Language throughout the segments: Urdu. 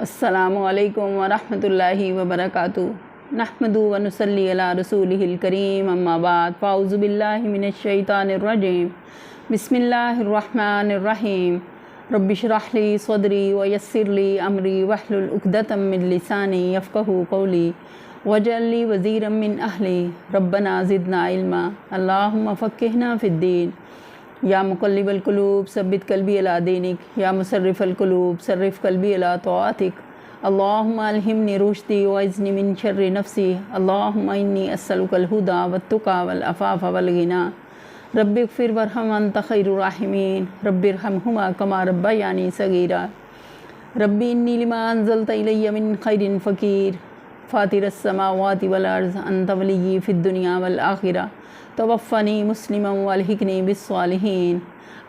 السلام علیکم ورحمۃ اللہ وبرکاتہ نحمدہ و نصلی علی رسولہ الکریم اما بعد فاعوذ باللہ من الشیطان الرجیم بسم اللہ الرحمن الرحیم رب اشرح لی صدری ویسر لی امری واحلل عقدۃ من لسانی یفقہوا قولی واجعل لی وزیرا من اہلی ربنا زدنا علما اللہم فقہنا فی الدین یا مقلب القلوب ثبت قلبی علی دینک یا مصرف القلوب صرف قلبی علی طاعتک اللہم الہمنی رشدی واعذنی من شر نفسی اللہم انی اسألک الہدی والتقی والعفاف والغنی رب اغفر وارحم انت خیر الراحمین رب ارحمہما کما ربیانی صغیرا رب انی لما انزلت الی من خیر فقیر فاطر السماوات والارض انت ولی فی الدنیا والآخرہ توفنی مسلما والحقنی بالصالحین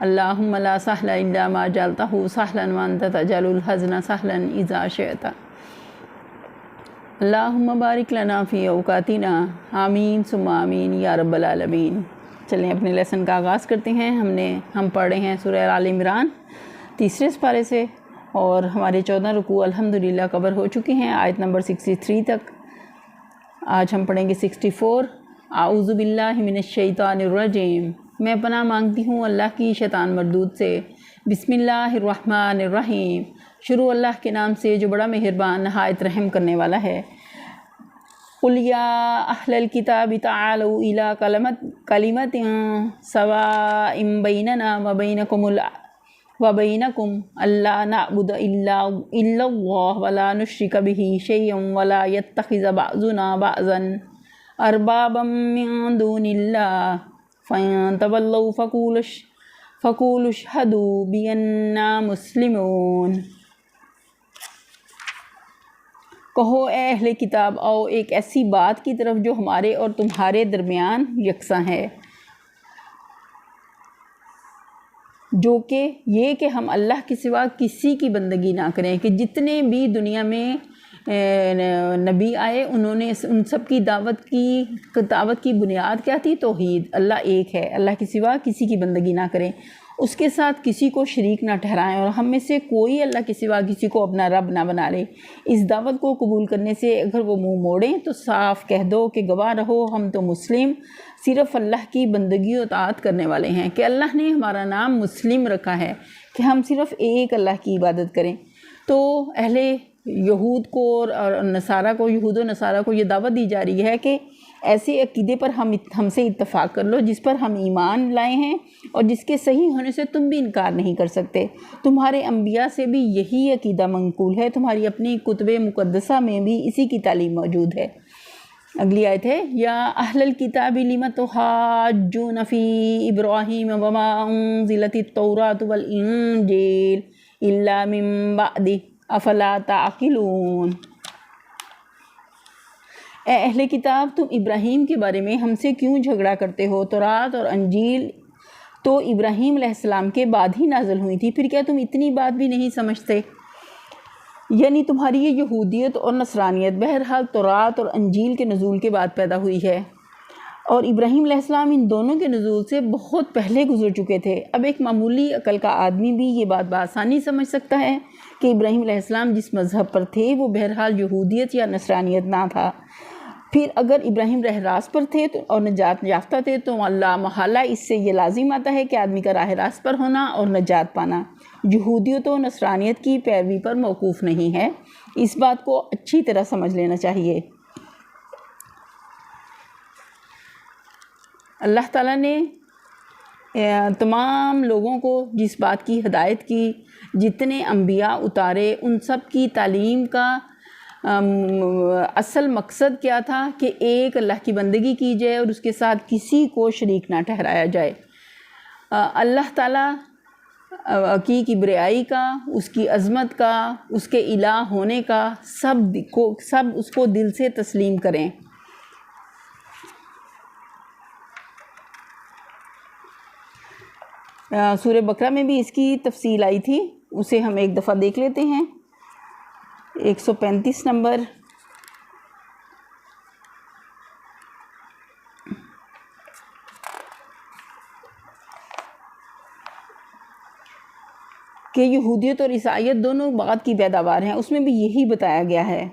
اللہم لا سہل الا ما جعلتہ سہلا وانت تجعل الحزن سہلا اذا شئت اللہم بارک لنا فی اوقاتنا آمین ثم آمین یا رب العالمین۔ چلیں اپنے لیسن کا آغاز کرتے ہیں۔ ہم پڑھ رہے ہیں سورہ آل عمران تیسرے سپارے سے، اور ہمارے 14 رکوع الحمدللہ کور ہو چکے ہیں آیت نمبر 63 تک۔ آج ہم پڑھیں گے 64۔ اعوذ باللہ من الشیطان الرجیم، میں پناہ مانگتی ہوں اللہ کی شیطان مردود سے۔ بسم اللہ الرحمن الرحیم، شروع اللہ کے نام سے جو بڑا مہربان نہایت رحم کرنے والا ہے۔ قل یا اہل الکتاب تعالوا الی کلمۃ سواء بیننا وبینکم الا نعبد الا اللہ ولا نشرک بہ شیئا ولا یتخذ بعضنا بعضا اربابا من دون اللہ فإن تولوا فقولوا اشہدوا بأننا مسلمون۔ کہو اے اہل کتاب، آؤ ایک ایسی بات کی طرف جو ہمارے اور تمہارے درمیان یکساں ہے، جو کہ یہ کہ ہم اللہ کے سوا کسی کی بندگی نہ کریں۔ کہ جتنے بھی دنیا میں نبی آئے، انہوں نے ان سب کی دعوت کی بنیاد کیا تھی؟ توحید، اللہ ایک ہے، اللہ کے سوا کسی کی بندگی نہ کریں، اس کے ساتھ کسی کو شریک نہ ٹھہرائیں، اور ہم میں سے کوئی اللہ کے سوا کسی کو اپنا رب نہ بنا لے۔ اس دعوت کو قبول کرنے سے اگر وہ منہ موڑیں تو صاف کہہ دو کہ گواہ رہو ہم تو مسلم، صرف اللہ کی بندگی و اطاعت کرنے والے ہیں، کہ اللہ نے ہمارا نام مسلم رکھا ہے کہ ہم صرف ایک اللہ کی عبادت کریں۔ تو اہل یہود کو اور نصارہ کو، یہود و نصارہ کو یہ دعوت دی جا رہی ہے کہ ایسے عقیدے پر ہم سے اتفاق کر لو جس پر ہم ایمان لائے ہیں اور جس کے صحیح ہونے سے تم بھی انکار نہیں کر سکتے۔ تمہارے انبیاء سے بھی یہی عقیدہ منقول ہے، تمہاری اپنی کتب مقدسہ میں بھی اسی کی تعلیم موجود ہے۔ اگلی آیت ہے یا اہل الکتاب لم تحاجون فی ابراہیم وما انزلت التوراۃ والانجیل الا من بعدہ افلا تعقلون۔ اے اہل کتاب، تم ابراہیم کے بارے میں ہم سے کیوں جھگڑا کرتے ہو؟ تورات اور انجیل تو ابراہیم علیہ السلام کے بعد ہی نازل ہوئی تھی، پھر کیا تم اتنی بات بھی نہیں سمجھتے؟ یعنی تمہاری یہ یہودیت اور نصرانیت بہرحال تورات اور انجیل کے نزول کے بعد پیدا ہوئی ہے، اور ابراہیم علیہ السلام ان دونوں کے نزول سے بہت پہلے گزر چکے تھے۔ اب ایک معمولی عقل کا آدمی بھی یہ بات بآسانی سمجھ سکتا ہے کہ ابراہیم علیہ السلام جس مذہب پر تھے وہ بہرحال یہودیت یا نصرانیت نہ تھا۔ پھر اگر ابراہیم راہ راست پر تھے اور نجات یافتہ تھے تو اللہ محالہ اس سے یہ لازم آتا ہے کہ آدمی کا راہ راست پر ہونا اور نجات پانا یہودیت و نصرانیت کی پیروی پر موقوف نہیں ہے۔ اس بات کو اچھی طرح سمجھ لینا چاہیے۔ اللہ تعالیٰ نے تمام لوگوں کو جس بات کی ہدایت کی، جتنے انبیاء اتارے، ان سب کی تعلیم کا اصل مقصد کیا تھا کہ ایک اللہ کی بندگی کی جائے اور اس کے ساتھ کسی کو شریک نہ ٹھہرایا جائے۔ اللہ تعالیٰ کی کبریائی کا، اس کی عظمت کا، اس کے الہ ہونے کا سب اس کو دل سے تسلیم کریں۔ سورہ بقرہ میں بھی اس کی تفصیل آئی تھی، اسے ہم ایک دفعہ دیکھ لیتے ہیں۔ 135 نمبر۔ کہ یہودیت اور عیسائیت دونوں بعد کی پیداوار ہیں، اس میں بھی یہی بتایا گیا ہے۔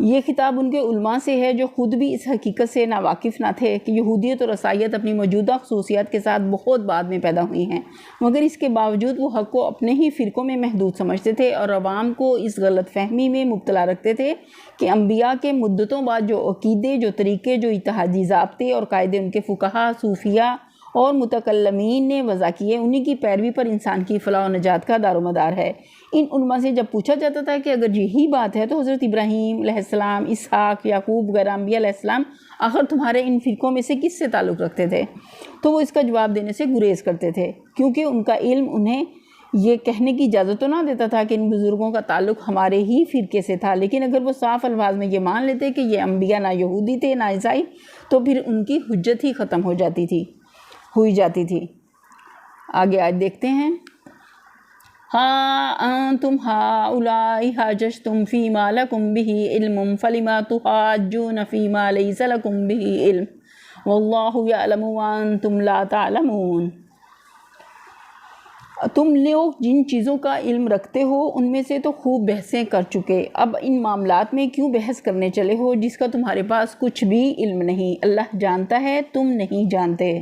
یہ خطاب ان کے علماء سے ہے جو خود بھی اس حقیقت سے ناواقف نہ تھے کہ یہودیت اور عیسائیت اپنی موجودہ خصوصیات کے ساتھ بہت بعد میں پیدا ہوئی ہیں، مگر اس کے باوجود وہ حق کو اپنے ہی فرقوں میں محدود سمجھتے تھے اور عوام کو اس غلط فہمی میں مبتلا رکھتے تھے کہ انبیاء کے مدتوں بعد جو عقیدے، جو طریقے، جو اتحادی ضابطے اور قاعدے ان کے فقہا، صوفیہ اور متکلمین نے وضع کیے، انہی کی پیروی پر انسان کی فلاح و نجات کا دار و مدار ہے۔ ان علماء سے جب پوچھا جاتا تھا کہ اگر یہی بات ہے تو حضرت ابراہیم علیہ السلام، اسحاق، یعقوب وغیرہ انبیاء علیہ السلام آخر تمہارے ان فرقوں میں سے کس سے تعلق رکھتے تھے؟ تو وہ اس کا جواب دینے سے گریز کرتے تھے، کیونکہ ان کا علم انہیں یہ کہنے کی اجازت تو نہ دیتا تھا کہ ان بزرگوں کا تعلق ہمارے ہی فرقے سے تھا، لیکن اگر وہ صاف الفاظ میں یہ مان لیتے کہ یہ انبیاء نہ یہودی تھے نہ عیسائی، تو پھر ان کی حجت ہی ختم ہو جاتی تھی۔ آگے آج دیکھتے ہیں۔ ہاں انتم ہؤلاء حاججتم فیما لکم بہ علم فلما تحاجون فیما لیس لکم بہ علم واللہ یعلم وانتم لا تعلمون۔ تم لوگ جن چیزوں کا علم رکھتے ہو ان میں سے تو خوب بحثیں کر چکے، اب ان معاملات میں کیوں بحث کرنے چلے ہو جس کا تمہارے پاس کچھ بھی علم نہیں؟ اللہ جانتا ہے، تم نہیں جانتے۔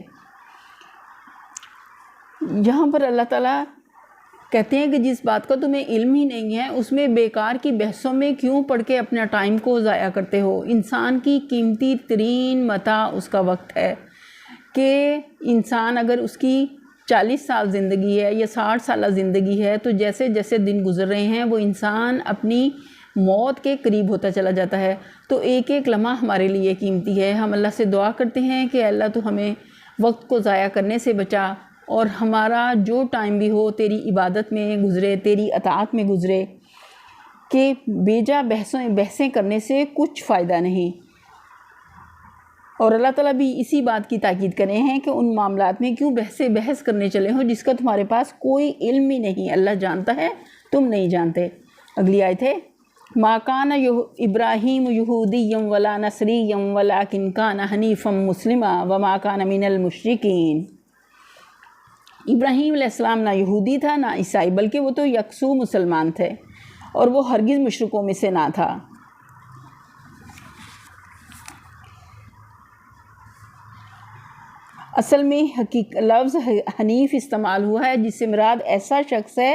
یہاں پر اللہ تعالیٰ کہتے ہیں کہ جس بات کا تمہیں علم ہی نہیں ہے اس میں بیکار کی بحثوں میں کیوں پڑھ کے اپنا ٹائم کو ضائع کرتے ہو؟ انسان کی قیمتی ترین متاع اس کا وقت ہے کہ انسان اگر اس کی 40 سال زندگی ہے یا 60 سالہ زندگی ہے تو جیسے جیسے دن گزر رہے ہیں وہ انسان اپنی موت کے قریب ہوتا چلا جاتا ہے، تو ایک ایک لمحہ ہمارے لیے قیمتی ہے۔ ہم اللہ سے دعا کرتے ہیں کہ اللہ تو ہمیں وقت کو ضائع کرنے سے بچا اور ہمارا جو ٹائم بھی ہو تیری عبادت میں گزرے، تیری اطاعت میں گزرے، کہ بیجا بحثیں کرنے سے کچھ فائدہ نہیں۔ اور اللہ تعالیٰ بھی اسی بات کی تاکید کرے ہیں کہ ان معاملات میں کیوں بحث کرنے چلے ہو جس کا تمہارے پاس کوئی علم ہی نہیں، اللہ جانتا ہے، تم نہیں جانتے۔ اگلی آیت ہے، ما کان ابراہیم یہودیا ولا نصریا ولکن کان حنیفا مسلما وما کان من المشرکین۔ ابراہیم علیہ السلام نہ یہودی تھا نہ عیسائی، بلکہ وہ تو یکسو مسلمان تھے اور وہ ہرگز مشرکوں میں سے نہ تھا۔ اصل میں لفظ حنیف استعمال ہوا ہے جس سے مراد ایسا شخص ہے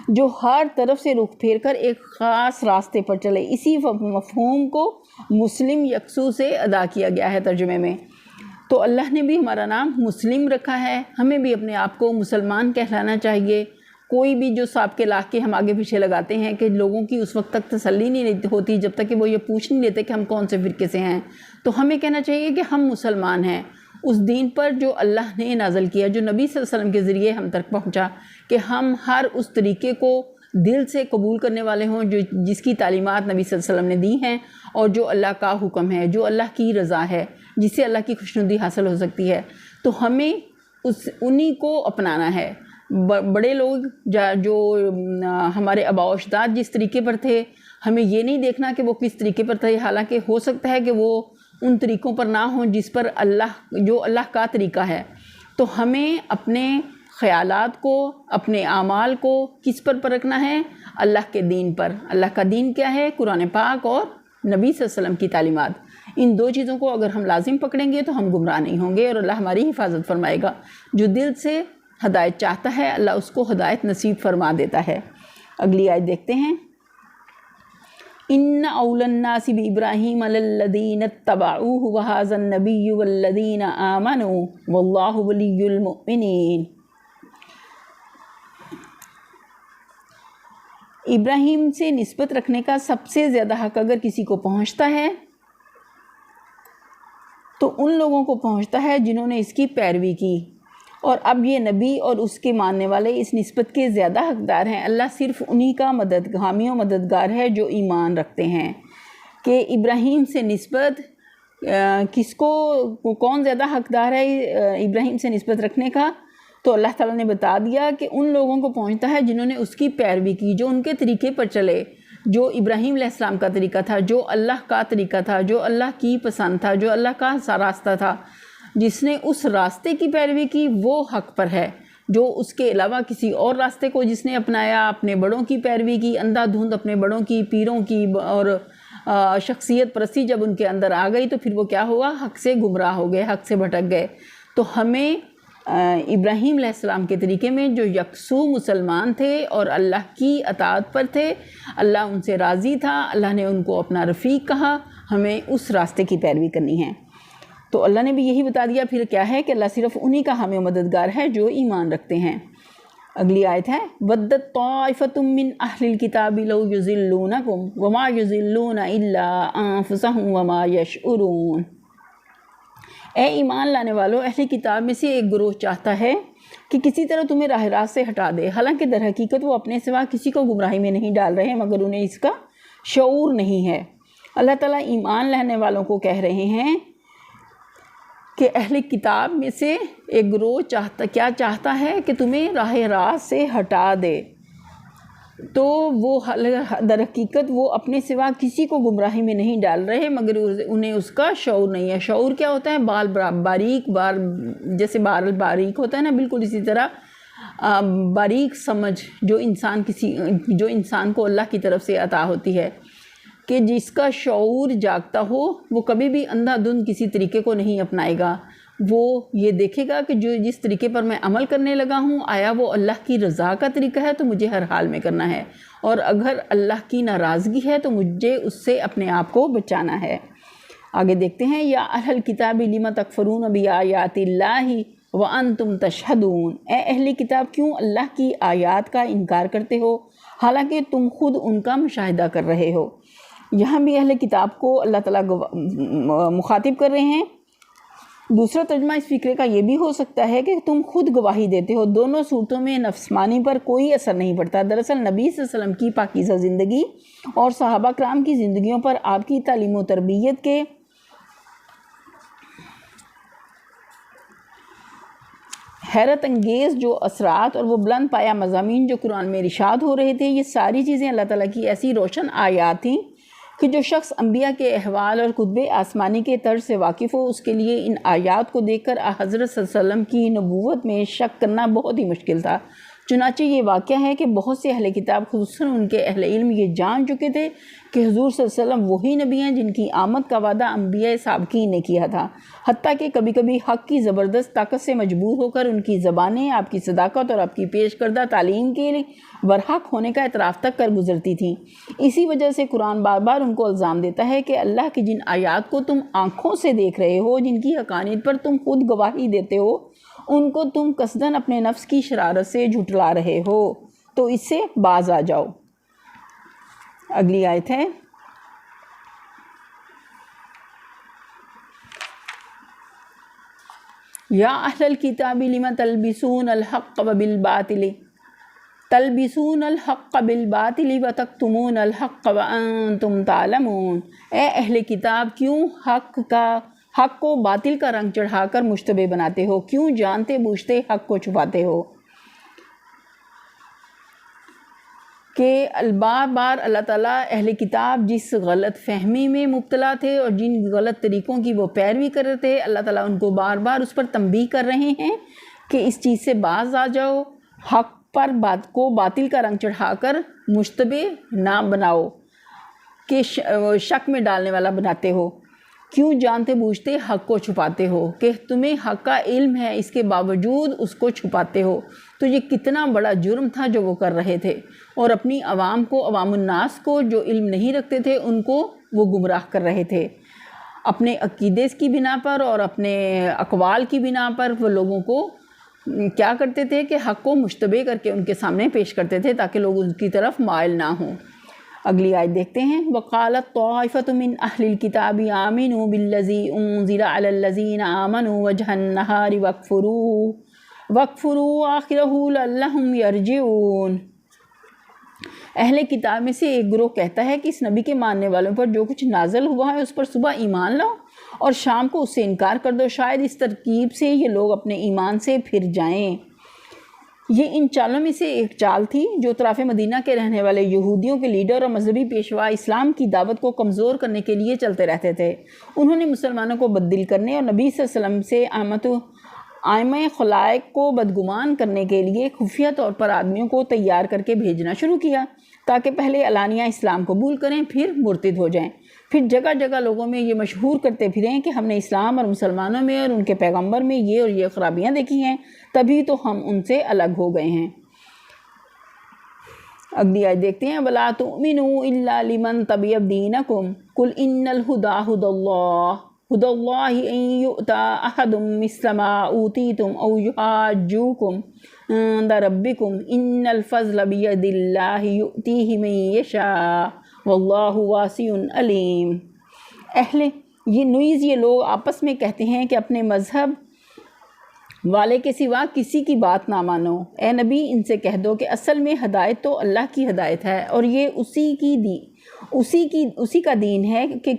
جو ہر طرف سے رخ پھیر کر ایک خاص راستے پر چلے۔ اسی مفہوم کو مسلم یکسو سے ادا کیا گیا ہے ترجمے میں۔ تو اللہ نے بھی ہمارا نام مسلم رکھا ہے، ہمیں بھی اپنے آپ کو مسلمان کہلانا چاہیے۔ کوئی بھی جو سابقے لاکھ کے ہم آگے پیچھے لگاتے ہیں کہ لوگوں کی اس وقت تک تسلی نہیں ہوتی جب تک کہ وہ یہ پوچھ نہیں لیتے کہ ہم کون سے فرقے سے ہیں، تو ہمیں کہنا چاہیے کہ ہم مسلمان ہیں اس دین پر جو اللہ نے نازل کیا، جو نبی صلی اللہ علیہ وسلم کے ذریعے ہم تک پہنچا، کہ ہم ہر اس طریقے کو دل سے قبول کرنے والے ہوں جو جس کی تعلیمات نبی صلی اللہ علیہ وسلم نے دی ہیں اور جو اللہ کا حکم ہے، جو اللہ کی رضا ہے، جس سے اللہ کی خوشنودی حاصل ہو سکتی ہے، تو ہمیں انہی کو اپنانا ہے۔ بڑے لوگ جو ہمارے آباء و اجداد جس طریقے پر تھے، ہمیں یہ نہیں دیکھنا کہ وہ کس طریقے پر تھے، حالانکہ ہو سکتا ہے کہ وہ ان طریقوں پر نہ ہوں جس پر جو اللہ کا طریقہ ہے۔ تو ہمیں اپنے خیالات کو، اپنے اعمال کو کس پر پرکھنا ہے؟ اللہ کے دین پر۔ اللہ کا دین کیا ہے؟ قرآن پاک اور نبی صلی اللہ علیہ وسلم کی تعلیمات۔ ان دو چیزوں کو اگر ہم لازم پکڑیں گے تو ہم گمراہ نہیں ہوں گے اور اللہ ہماری حفاظت فرمائے گا۔ جو دل سے ہدایت چاہتا ہے اللہ اس کو ہدایت نصیب فرما دیتا ہے۔ اگلی آیت دیکھتے ہیں، ان اول الناس بابراہیم للذین اتبعوہ وہذا النبی والذین آمنوا واللہ ولی المؤمنین۔ ابراہیم سے نسبت رکھنے کا سب سے زیادہ حق اگر کسی کو پہنچتا ہے تو ان لوگوں کو پہنچتا ہے جنہوں نے اس کی پیروی کی، اور اب یہ نبی اور اس کے ماننے والے اس نسبت کے زیادہ حقدار ہیں۔ اللہ صرف انہی کا حامی و مددگار ہے جو ایمان رکھتے ہیں۔ کہ ابراہیم سے نسبت کس کو، کون زیادہ حقدار ہے ابراہیم سے نسبت رکھنے کا؟ تو اللہ تعالیٰ نے بتا دیا کہ ان لوگوں کو پہنچتا ہے جنہوں نے اس کی پیروی کی، جو ان کے طریقے پر چلے، جو ابراہیم علیہ السلام کا طریقہ تھا، جو اللہ کا طریقہ تھا، جو اللہ کی پسند تھا، جو اللہ کا راستہ تھا، جس نے اس راستے کی پیروی کی وہ حق پر ہے۔ جو اس کے علاوہ کسی اور راستے کو جس نے اپنایا، اپنے بڑوں کی پیروی کی، اندھا دھند اپنے بڑوں کی، پیروں کی، اور شخصیت پرستی جب ان کے اندر آ گئی تو پھر وہ کیا ہوا؟ حق سے گمراہ ہو گئے، حق سے بھٹک گئے۔ تو ہمیں ابراہیم علیہ السلام کے طریقے میں جو یکسو مسلمان تھے اور اللہ کی اطاعت پر تھے، اللہ ان سے راضی تھا، اللہ نے ان کو اپنا رفیق کہا، ہمیں اس راستے کی پیروی کرنی ہے۔ تو اللہ نے بھی یہی بتا دیا پھر کیا ہے کہ اللہ صرف انہی کا حامی و مددگار ہے جو ایمان رکھتے ہیں۔ اگلی آیت ہے وَدَّتْ طَائِفَةٌ مِّنْ أَهْلِ الْكِتَابِ لَوْ يُضِلُّونَكُمْ وَمَا يُضِلُّونَ إِلَّا أَنفُسَهُمْ وَمَا يَشْعُرُونَ۔ اے ایمان لانے والو، اہل کتاب میں سے ایک گروہ چاہتا ہے کہ کسی طرح تمہیں راہ راست سے ہٹا دے، حالانکہ در حقیقت وہ اپنے سوا کسی کو گمراہی میں نہیں ڈال رہے مگر انہیں اس کا شعور نہیں ہے۔ اللہ تعالیٰ ایمان لانے والوں کو کہہ رہے ہیں کہ اہل کتاب میں سے ایک گروہ چاہتا ہے کہ تمہیں راہ راست سے ہٹا دے، تو وہ در حقیقت وہ اپنے سوا کسی کو گمراہی میں نہیں ڈال رہے مگر انہیں اس کا شعور نہیں ہے۔ شعور کیا ہوتا ہے؟ جیسے بال باریک ہوتا ہے نا، بالکل اسی طرح باریک سمجھ جو انسان کو اللہ کی طرف سے عطا ہوتی ہے، کہ جس کا شعور جاگتا ہو وہ کبھی بھی اندھا دھند کسی طریقے کو نہیں اپنائے گا۔ وہ یہ دیکھے گا کہ جس طریقے پر میں عمل کرنے لگا ہوں آیا وہ اللہ کی رضا کا طریقہ ہے تو مجھے ہر حال میں کرنا ہے، اور اگر اللہ کی ناراضگی ہے تو مجھے اس سے اپنے آپ کو بچانا ہے۔ آگے دیکھتے ہیں یا اہل الکتاب لم تکفرون بآیات اللہ وانتم تشہدون۔ اے اہل کتاب کیوں اللہ کی آیات کا انکار کرتے ہو حالانکہ تم خود ان کا مشاہدہ کر رہے ہو۔ یہاں بھی اہل کتاب کو اللہ تعالیٰ مخاطب کر رہے ہیں۔ دوسرا ترجمہ اس فقرے کا یہ بھی ہو سکتا ہے کہ تم خود گواہی دیتے ہو۔ دونوں صورتوں میں نفسمانی پر کوئی اثر نہیں پڑتا۔ دراصل نبی صلی اللہ علیہ وسلم کی پاکیزہ زندگی اور صحابہ کرام کی زندگیوں پر آپ کی تعلیم و تربیت کے حیرت انگیز جو اثرات اور وہ بلند پایہ مضامین جو قرآن میں ارشاد ہو رہے تھے، یہ ساری چیزیں اللہ تعالیٰ کی ایسی روشن آیات تھیں کہ جو شخص انبیاء کے احوال اور کتب آسمانی کے طرز سے واقف ہو اس کے لیے ان آیات کو دیکھ کر حضرت صلی اللہ علیہ وسلم کی نبوت میں شک کرنا بہت ہی مشکل تھا۔ چنانچہ یہ واقعہ ہے کہ بہت سے اہل کتاب خصوصاً ان کے اہل علم یہ جان چکے تھے کہ حضور صلی اللہ علیہ وسلم وہی نبی ہیں جن کی آمد کا وعدہ انبیاء سابقین نے کیا تھا، حتیٰ کہ کبھی کبھی حق کی زبردست طاقت سے مجبور ہو کر ان کی زبانیں آپ کی صداقت اور آپ کی پیش کردہ تعلیم کے برحق ہونے کا اعتراف تک کر گزرتی تھیں۔ اسی وجہ سے قرآن بار بار ان کو الزام دیتا ہے کہ اللہ کی جن آیات کو تم آنکھوں سے دیکھ رہے ہو، جن کی حقانیت پر تم خود گواہی دیتے ہو، ان کو تم قصداً اپنے نفس کی شرارت سے جھٹلا رہے ہو، تو اس سے باز آ جاؤ۔ اگلی آیت ہے یا اہل الکتاب لم تلبسون الحق بالباطل وتکتمون الحق وانتم تعلمون۔ اے اہل کتاب کیوں حق کو باطل کا رنگ چڑھا کر مشتبہ بناتے ہو، کیوں جانتے بوجھتے حق کو چھپاتے ہو؟ کہ بار بار اللہ تعالیٰ اہل کتاب جس غلط فہمی میں مبتلا تھے اور جن غلط طریقوں کی وہ پیروی کر رہے تھے، اللہ تعالیٰ ان کو بار بار اس پر تنبیہ کر رہے ہیں کہ اس چیز سے باز آ جاؤ، حق پر بات کو باطل کا رنگ چڑھا کر مشتبہ نہ بناؤ کہ شک میں ڈالنے والا بناتے ہو، کیوں جانتے بوجھتے حق کو چھپاتے ہو، کہ تمہیں حق کا علم ہے اس کے باوجود اس کو چھپاتے ہو۔ تو یہ کتنا بڑا جرم تھا جو وہ کر رہے تھے، اور اپنی عوام الناس کو جو علم نہیں رکھتے تھے ان کو وہ گمراہ کر رہے تھے۔ اپنے عقیدے کی بنا پر اور اپنے اقوال کی بنا پر وہ لوگوں کو کیا کرتے تھے کہ حق کو مشتبہ کر کے ان کے سامنے پیش کرتے تھے تاکہ لوگ ان کی طرف مائل نہ ہوں۔ اگلی آیت دیکھتے ہیں وَقَالَتْ طَائِفَةٌ مِّنْ أَهْلِ الْكِتَابِ آمِنُوا بِالَّذِي أُنزِلَ عَلَى الَّذِينَ آمَنُوا وَجْهَ النَّهَارِ وَاكْفُرُوا آخِرَهُ لَعَلَّهُمْ يَرْجِعُونَ۔ اہل کتاب میں سے ایک گروہ کہتا ہے کہ اس نبی کے ماننے والوں پر جو کچھ نازل ہوا ہے اس پر صبح ایمان لاؤ اور شام کو اس سے انکار کر دو، شاید اس ترکیب سے یہ لوگ اپنے ایمان سے پھر جائیں۔ یہ ان چالوں میں سے ایک چال تھی جو اطراف مدینہ کے رہنے والے یہودیوں کے لیڈر اور مذہبی پیشوا اسلام کی دعوت کو کمزور کرنے کے لیے چلتے رہتے تھے۔ انہوں نے مسلمانوں کو بددل کرنے اور نبی صلی اللہ علیہ وسلم سے عامہ خلائق کو بدگمان کرنے کے لیے خفیہ طور پر آدمیوں کو تیار کر کے بھیجنا شروع کیا تاکہ پہلے علانیہ اسلام قبول کریں پھر مرتد ہو جائیں، پھر جگہ جگہ لوگوں میں یہ مشہور کرتے پھریں کہ ہم نے اسلام اور مسلمانوں میں اور ان کے پیغمبر میں یہ اور یہ خرابیاں دیکھی ہیں، تبھی تو ہم ان سے الگ ہو گئے ہیں۔ اگلی آیت دیکھتے ہیں، وَلَا تُؤْمِنُوا إِلَّا لِمَنْ تَبِعَ دِينَكُمْ قُلْ إِنَّ الْهُدَىٰ هُدَى اللَّهِ أَن يُؤْتَىٰ أَحَدٌ مِثْلَ مَا أُوتِيتُمْ أَوْ يُحَاجُّوكُمْ عِندَ رَبِّكُمْ إِنَّ الْفَضْلَ بِيَدِ اللَّهِ يُؤْتِيهِ مَن يَشَاءُ وَاللَّهُ وَاسِعٌ عَلِيمٌ۔ یہ لوگ آپس میں کہتے ہیں کہ اپنے مذہب والے کے سوا کسی کی بات نہ مانو۔ اے نبی ان سے کہہ دو کہ اصل میں ہدایت تو اللہ کی ہدایت ہے اور یہ اسی کا دین ہے کہ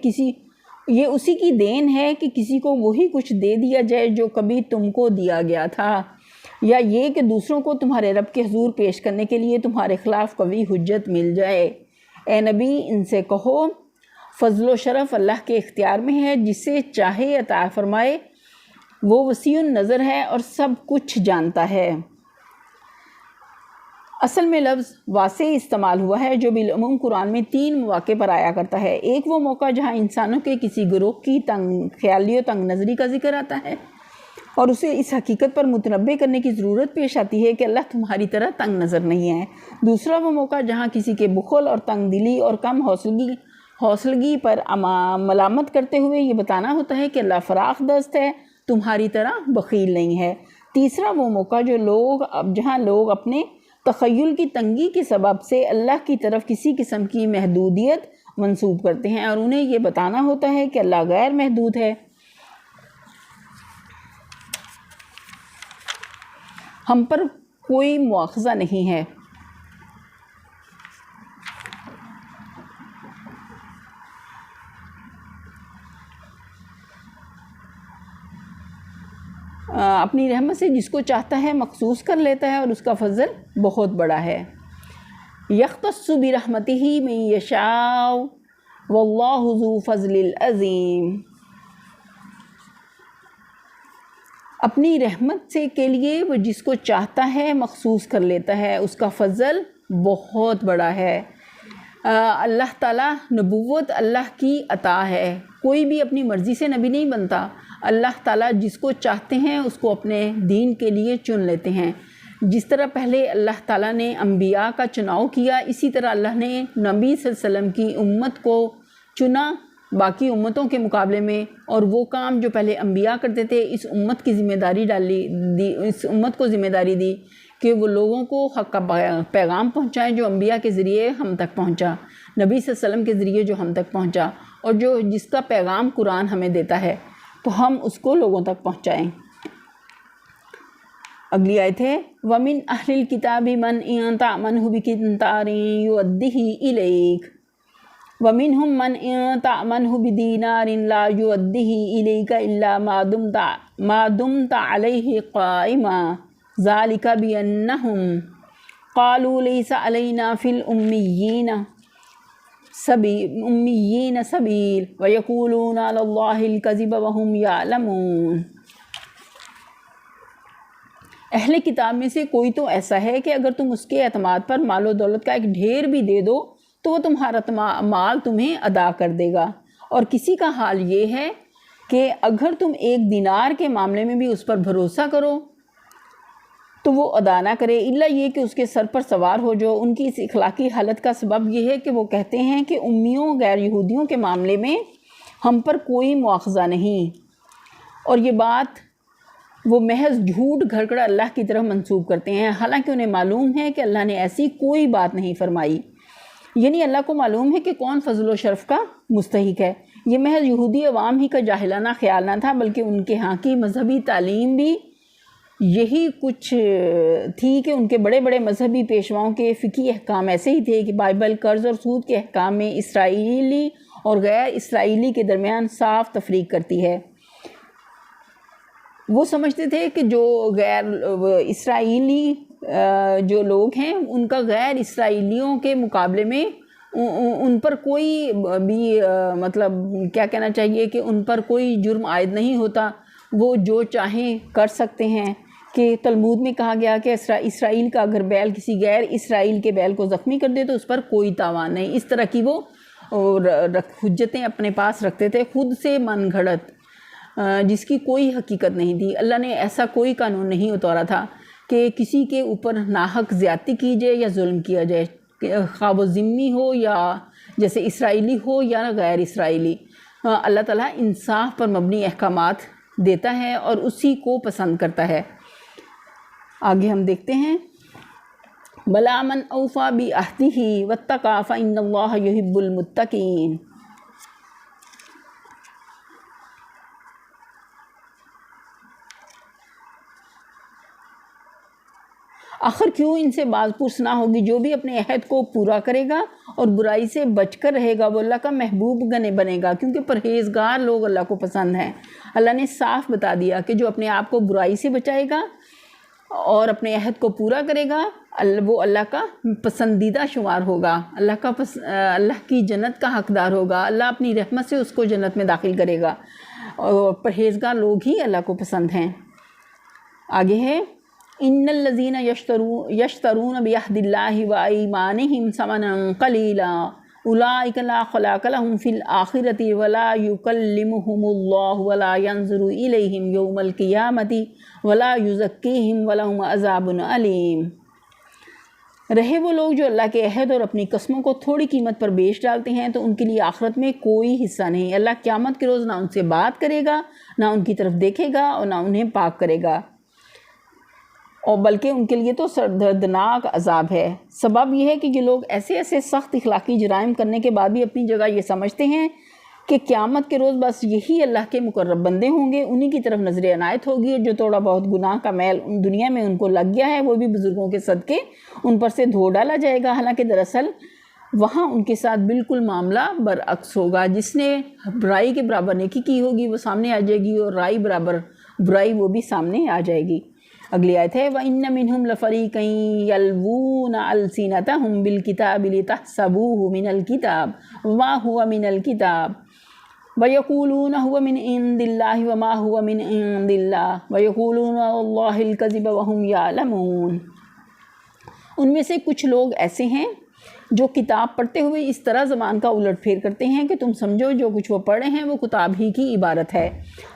اسی کی دین ہے کہ کسی کو وہی کچھ دے دیا جائے جو کبھی تم کو دیا گیا تھا، یا یہ کہ دوسروں کو تمہارے رب کے حضور پیش کرنے کے لیے تمہارے خلاف قوی حجت مل جائے۔ اے نبی ان سے کہو فضل و شرف اللہ کے اختیار میں ہے، جسے چاہے عطا فرمائے، وہ وسیع النظر ہے اور سب کچھ جانتا ہے۔ اصل میں لفظ واسع استعمال ہوا ہے جو بالعموم قرآن میں 3 مواقع پر آیا کرتا ہے۔ ایک وہ موقع جہاں انسانوں کے کسی گروہ کی تنگ خیالی و تنگ نظری کا ذکر آتا ہے اور اسے اس حقیقت پر متنبہ کرنے کی ضرورت پیش آتی ہے کہ اللہ تمہاری طرح تنگ نظر نہیں ہے۔ دوسرا وہ موقع جہاں کسی کے بخل اور تنگ دلی اور کم حوصلگی پر ملامت کرتے ہوئے یہ بتانا ہوتا ہے کہ اللہ فراخ دست ہے، تمہاری طرح بخیل نہیں ہے۔ تیسرا وہ موقع جہاں لوگ اپنے تخیل کی تنگی کے سبب سے اللہ کی طرف کسی قسم کی محدودیت منسوب کرتے ہیں اور انہیں یہ بتانا ہوتا ہے کہ اللہ غیر محدود ہے۔ ہم پر کوئی مواخذہ نہیں ہے۔ اپنی رحمت سے جس کو چاہتا ہے مخصوص کر لیتا ہے اور اس کا فضل بہت بڑا ہے۔ یختص برحمتہ من یشاء واللہ ذو فضل العظیم۔ اپنی رحمت سے کے لیے وہ جس کو چاہتا ہے مخصوص کر لیتا ہے، اس کا فضل بہت بڑا ہے۔ اللہ تعالیٰ نبوت اللہ کی عطا ہے، کوئی بھی اپنی مرضی سے نبی نہیں بنتا۔ اللہ تعالیٰ جس کو چاہتے ہیں اس کو اپنے دین کے لیے چن لیتے ہیں۔ جس طرح پہلے اللہ تعالیٰ نے انبیاء کا چناؤ کیا، اسی طرح اللہ نے نبی صلی اللہ علیہ وسلم کی امت کو چنا باقی امتوں کے مقابلے میں، اور وہ کام جو پہلے انبیاء کرتے تھے اس امت کی ذمہ داری اس امت کو ذمہ داری دی کہ وہ لوگوں کو حق کا پیغام پہنچائیں جو انبیاء کے ذریعے ہم تک پہنچا، نبی صلی اللہ علیہ وسلم کے ذریعے جو ہم تک پہنچا، اور جس کا پیغام قرآن ہمیں دیتا ہے تو ہم اس کو لوگوں تک پہنچائیں۔ اگلی آیت ہے وَمِنْ أَهْلِ الْكِتَابِ مَنْ إِن تَأْمَنْهُ بِقِنطَارٍ يُؤَدِّهِ إِلَيْكَ وَمِنْهُمْ مَنْ إِن تَأْمَنْهُ بِدِينَارٍ لَا يُؤَدِّهِ إِلَيْكَ إِلَّا مَا دُمْتَ عَلَيْهِ قَائِمًا ذَلِكَ بِأَنَّهُمْ قَالُوا لَيْسَ عَلَيْنَا فِي الْأُمِّيِّينَ سَبِيلٌ وَيَقُولُونَ عَلَى اللَّهِ الْكَذِبَ وَهُمْ يَعْلَمُونَ۔ اہل کتاب میں سے کوئی تو ایسا ہے کہ اگر تم اس کے اعتماد پر مال و دولت کا ایک ڈھیر بھی دے دو تو وہ تمہارا مال تمہیں ادا کر دے گا، اور کسی کا حال یہ ہے کہ اگر تم 1 دینار کے معاملے میں بھی اس پر بھروسہ کرو تو وہ ادا نہ کرے، الا یہ کہ اس کے سر پر سوار ہو۔ جو ان کی اس اخلاقی حالت کا سبب یہ ہے کہ وہ کہتے ہیں کہ امیوں غیر یہودیوں کے معاملے میں ہم پر کوئی مواخذہ نہیں، اور یہ بات وہ محض جھوٹ گھڑ کر اللہ کی طرف منسوب کرتے ہیں، حالانکہ انہیں معلوم ہے کہ اللہ نے ایسی کوئی بات نہیں فرمائی۔ یعنی اللہ کو معلوم ہے کہ کون فضل و شرف کا مستحق ہے۔ یہ محض یہودی عوام ہی کا جاہلانہ خیال نہ تھا، بلکہ ان کے ہاں کی مذہبی تعلیم بھی یہی کچھ تھی کہ ان کے بڑے بڑے مذہبی پیشواؤں کے فقہی احکام ایسے ہی تھے کہ بائبل قرض اور سود کے احکام میں اسرائیلی اور غیر اسرائیلی کے درمیان صاف تفریق کرتی ہے۔ وہ سمجھتے تھے کہ جو غیر اسرائیلی جو لوگ ہیں ان کا غیر اسرائیلیوں کے مقابلے میں ان پر کوئی بھی مطلب کیا کہنا چاہیے کہ ان پر کوئی جرم عائد نہیں ہوتا، وہ جو چاہیں کر سکتے ہیں۔ کہ تلمود میں کہا گیا کہ اسرائیل کا اگر بیل کسی غیر اسرائیل کے بیل کو زخمی کر دے تو اس پر کوئی تاوان نہیں۔ اس طرح کی وہ حجتیں اپنے پاس رکھتے تھے، خود سے من گھڑت، جس کی کوئی حقیقت نہیں تھی۔ اللہ نے ایسا کوئی قانون نہیں اتارا تھا کہ کسی کے اوپر ناحق زیادتی کی جائے یا ظلم کیا جائے، خواہ وہ ذمی ہو یا جیسے اسرائیلی ہو یا غیر اسرائیلی۔ اللہ تعالیٰ انصاف پر مبنی احکامات دیتا ہے اور اسی کو پسند کرتا ہے۔ آگے ہم دیکھتے ہیں بَلَا مَنْ أَوْفَى بِعَهْدِهِ وَاتَّقَىٰ فَإِنَّ اللَّهَ يُحِبُّ الْمُتَّقِينَ۔ آخر کیوں ان سے باز پرس نہ ہوگی؟ جو بھی اپنے عہد کو پورا کرے گا اور برائی سے بچ کر رہے گا وہ اللہ کا محبوب بنے گا، کیونکہ پرہیزگار لوگ اللہ کو پسند ہیں۔ اللہ نے صاف بتا دیا کہ جو اپنے آپ کو برائی سے بچائے گا اور اپنے عہد کو پورا کرے گا وہ اللہ کا پسندیدہ شمار ہوگا، اللہ کی جنت کا حقدار ہوگا، اللہ اپنی رحمت سے اس کو جنت میں داخل کرے گا، اور پرہیزگار لوگ ہی اللہ کو پسند ہیں۔ آگے ہے ان الذین یشترون بعہد اللہ وایمانہم ثمنا قلیلا اولئک لا خلاق لهم فی الآخرۃ ولا یکلمہم اللہ ولا ینظر الیہم یوم القیامۃ ولا یزکیہم ولہم عذاب علیم۔ رہے وہ لوگ جو اللہ کے عہد اور اپنی قسموں کو تھوڑی قیمت پر بیچ ڈالتے ہیں تو ان کے لیے آخرت میں کوئی حصہ نہیں۔ اللہ قیامت کے روز نہ ان سے بات کرے گا، نہ ان کی طرف دیکھے گا اور نہ انہیں پاک کرے گا، اور بلکہ ان کے لیے تو دردناک عذاب ہے۔ سبب یہ ہے کہ یہ لوگ ایسے سخت اخلاقی جرائم کرنے کے بعد بھی اپنی جگہ یہ سمجھتے ہیں کہ قیامت کے روز بس یہی اللہ کے مقرب بندے ہوں گے، انہی کی طرف نظر عنایت ہوگی، اور جو تھوڑا بہت گناہ کا میل دنیا میں ان کو لگ گیا ہے وہ بھی بزرگوں کے صدقے ان پر سے دھو ڈالا جائے گا۔ حالانکہ دراصل وہاں ان کے ساتھ بالکل معاملہ برعکس ہوگا۔ جس نے برائی کے برابر نیکی کی ہوگی وہ سامنے آ جائے گی، اور رائی برابر برائی وہ بھی سامنے آ جائے گی۔ اگلی آیت ہے وَإِنَّ مِنْهُمْ لَفَرِيقًا يَلْوُونَ أَلْسِنَتَهُمْ بِالْكِتَابِ لِتَحْسَبُوهُ مِنَ الْكِتَابِ وَمَا هُوَ مِنَ الْكِتَابِ وَيَقُولُونَ هُوَ مِنْ عِنْدِ اللَّهِ وَمَا هُوَ مِنْ عِنْدِ اللَّهِ وَيَقُولُونَ عَلَى اللَّهِ الْكَذِبَ وَهُمْ يَعْلَمُونَ۔ ان میں سے کچھ لوگ ایسے ہیں جو کتاب پڑھتے ہوئے اس طرح زبان کا الٹ پھیر کرتے ہیں کہ تم سمجھو جو کچھ وہ پڑھے ہیں وہ کتاب ہی کی عبارت ہے،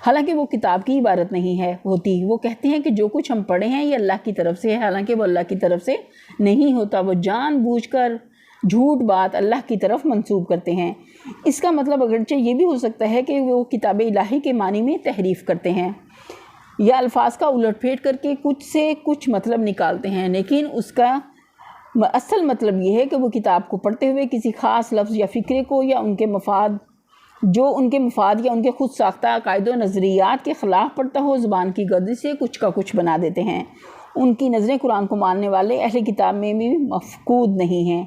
حالانکہ وہ کتاب کی عبارت نہیں ہوتی۔ وہ کہتے ہیں کہ جو کچھ ہم پڑھے ہیں یہ اللہ کی طرف سے ہے، حالانکہ وہ اللہ کی طرف سے نہیں ہوتا۔ وہ جان بوجھ کر جھوٹ بات اللہ کی طرف منسوب کرتے ہیں۔ اس کا مطلب اگرچہ یہ بھی ہو سکتا ہے کہ وہ کتاب الہی کے معنی میں تحریف کرتے ہیں یا الفاظ کا الٹ پھیر کر کے کچھ سے کچھ مطلب نکالتے ہیں، لیکن اس کا اصل مطلب یہ ہے کہ وہ کتاب کو پڑھتے ہوئے کسی خاص لفظ یا فکرے کو یا ان کے مفاد یا ان کے خود ساختہ عقائد و نظریات کے خلاف پڑھتا ہو زبان کی گردش سے کچھ کا کچھ بنا دیتے ہیں۔ ان کی نظریں قرآن کو ماننے والے اہل کتاب میں بھی مفقود نہیں ہیں۔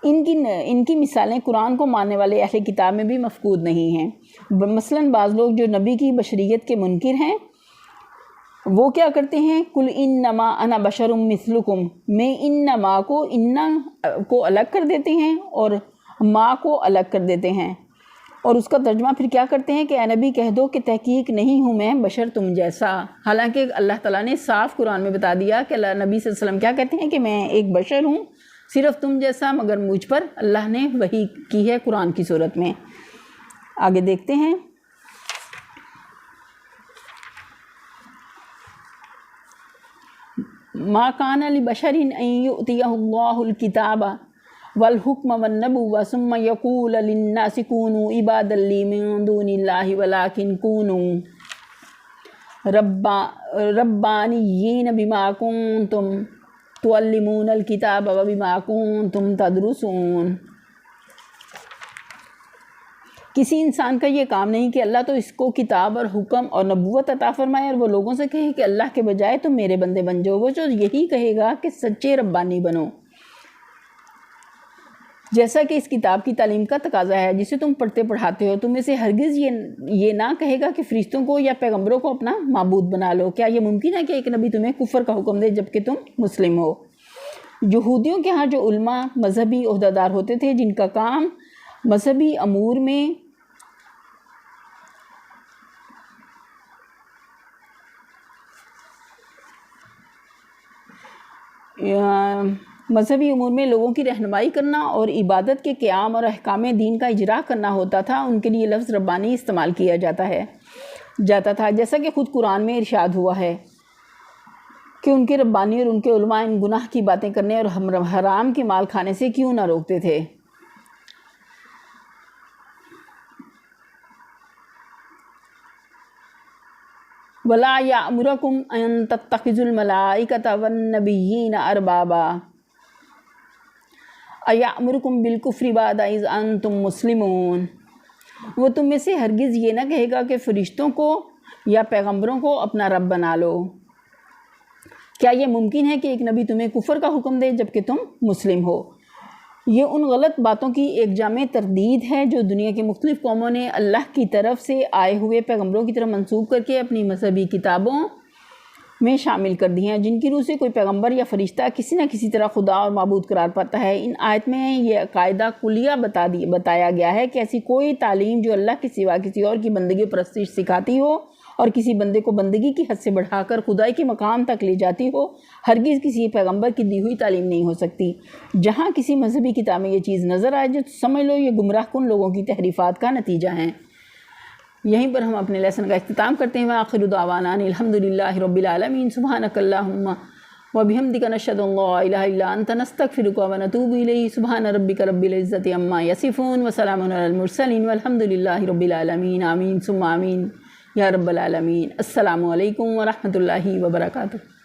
ان کی مثالیں قرآن کو ماننے والے اہل کتاب میں بھی مفقود نہیں ہیں۔ مثلاً بعض لوگ جو نبی کی بشریت کے منکر ہیں وہ کیا کرتے ہیں قُلْ إِنَّمَا أَنَا بَشَرٌ مِثْلُكُمْ میں انما کو الگ کر دیتے ہیں اور ما کو الگ کر دیتے ہیں، اور اس کا ترجمہ پھر کیا کرتے ہیں کہ اے نبی کہہ دو کہ تحقیق نہیں ہوں میں بشر تم جیسا۔ حالانکہ اللہ تعالیٰ نے صاف قرآن میں بتا دیا کہ نبی صلی اللہ علیہ وسلم کیا کہتے ہیں کہ میں ایک بشر ہوں صرف تم جیسا، مگر مجھ پر اللہ نے وحی کی ہے قرآن کی صورت میں۔ آگے دیکھتے ہیں ما کان لبشر ان یؤتیہ اللہ الکتاب والحکم والنبوۃ ثم یقول للناس کونوا عبادا لی من دون اللہ ولکن کونوا ربانیین بما کنتم تعلمون الکتاب وبما کنتم تدرسون۔ کسی انسان کا یہ کام نہیں کہ اللہ تو اس کو کتاب اور حکم اور نبوت عطا فرمائے اور وہ لوگوں سے کہے کہ اللہ کے بجائے تم میرے بندے بن جاؤ۔ وہ جو یہی کہے گا کہ سچے ربانی بنو، جیسا کہ اس کتاب کی تعلیم کا تقاضا ہے جسے تم پڑھتے پڑھاتے ہو، تم میں سے ہرگز یہ نہ کہے گا کہ فرشتوں کو یا پیغمبروں کو اپنا معبود بنا لو۔ کیا یہ ممکن ہے کہ ایک نبی تمہیں کفر کا حکم دے جبکہ تم مسلم ہو؟ یہودیوں کے ہاں جو علماء مذہبی عہدیدار ہوتے تھے جن کا کام مذہبی امور میں لوگوں کی رہنمائی کرنا اور عبادت کے قیام اور احکام دین کا اجرا کرنا ہوتا تھا، ان کے لیے لفظ ربانی استعمال کیا جاتا تھا، جیسا کہ خود قرآن میں ارشاد ہوا ہے کہ ان کے ربانی اور ان کے علماء ان گناہ کی باتیں کرنے اور حرام کے مال کھانے سے کیوں نہ روکتے تھے۔ وَلَا يَأْمُرَكُمْ أَن تَتَّخِذُوا الْمَلَائِكَةَ وَالنَّبِيِّينَ أَرْبَابًا أَيَأْمُرُكُمْ بِالْكُفْرِ بَعْدَ إِذْ أَنْتُمْ مُسْلِمُونَ۔ وہ تم میں سے ہرگز یہ نہ کہے گا کہ فرشتوں کو یا پیغمبروں کو اپنا رب بنا لو۔ کیا یہ ممکن ہے کہ ایک نبی تمہیں کفر کا حکم دے جبکہ تم مسلم ہو؟ یہ ان غلط باتوں کی ایک جامع تردید ہے جو دنیا کی مختلف قوموں نے اللہ کی طرف سے آئے ہوئے پیغمبروں کی طرف منسوب کر کے اپنی مذہبی کتابوں میں شامل کر دی ہیں، جن کی روح سے کوئی پیغمبر یا فرشتہ کسی نہ کسی طرح خدا اور معبود قرار پاتا ہے۔ ان آیت میں یہ قاعدہ کلیہ بتایا گیا ہے کہ ایسی کوئی تعلیم جو اللہ کے سوا کسی اور کی بندگی و پرستش سکھاتی ہو اور کسی بندے کو بندگی کی حد سے بڑھا کر خدائی کے مقام تک لے جاتی ہو، ہرگز کسی پیغمبر کی دی ہوئی تعلیم نہیں ہو سکتی۔ جہاں کسی مذہبی کتاب میں یہ چیز نظر آئے جو سمجھ لو یہ گمراہ کن لوگوں کی تحریفات کا نتیجہ ہیں۔ یہیں پر ہم اپنے لیسن کا اختتام کرتے ہیں۔ وآخر دعوانا ان الحمد للہ رب العالمین۔ سبحانک اللہم وبحمدک نشہد ان لا الہ الا انت نستغفرک ونتوب الیک۔ سبحان ربک رب العزۃ عما یصفون وسلام علی المرسلین والحمد للہ رب العالمین۔ آمین ثم آمین یا رب العالمین۔ السلام علیکم ورحمۃ اللہ وبرکاتہ۔